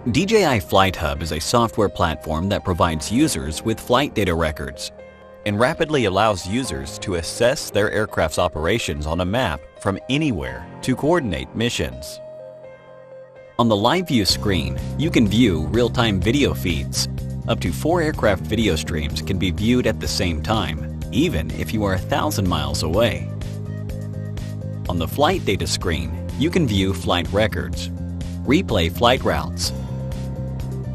DJI FlightHub is a software platform that provides users with flight data records and rapidly allows users to assess their aircraft's operations on a map from anywhere to coordinate missions. On the live view screen, you can view real-time video feeds. Up to 4 aircraft video streams can be viewed at the same time, even if you are 1,000 miles away. On the flight data screen, you can view flight records, replay flight routes,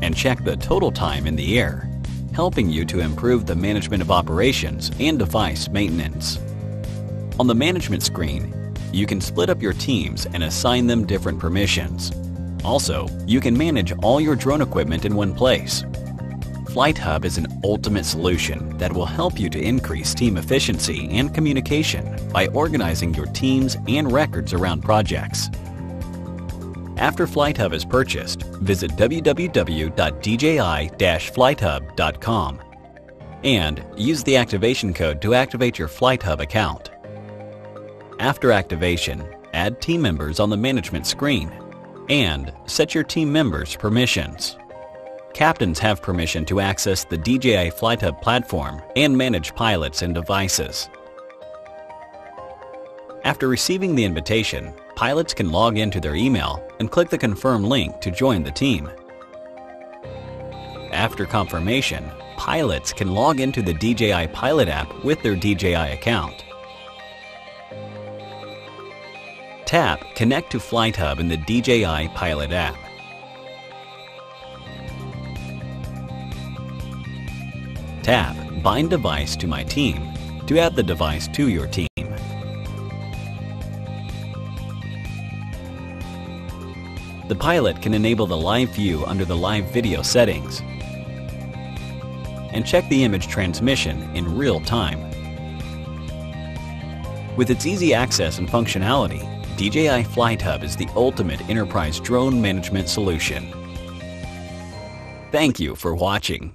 and check the total time in the air, helping you to improve the management of operations and device maintenance. On the management screen, you can split up your teams and assign them different permissions. Also, you can manage all your drone equipment in one place. FlightHub is an ultimate solution that will help you to increase team efficiency and communication by organizing your teams and records around projects. After FlightHub is purchased, visit www.dji-flighthub.com and use the activation code to activate your FlightHub account. After activation, add team members on the management screen and set your team members' permissions. Captains have permission to access the DJI FlightHub platform and manage pilots and devices. After receiving the invitation, pilots can log into their email and click the confirm link to join the team. After confirmation, pilots can log into the DJI Pilot app with their DJI account. Tap Connect to FlightHub in the DJI Pilot app. Tap Bind Device to My Team to add the device to your team. The pilot can enable the live view under the live video settings and check the image transmission in real time. With its easy access and functionality, DJI FlightHub is the ultimate enterprise drone management solution. Thank you for watching.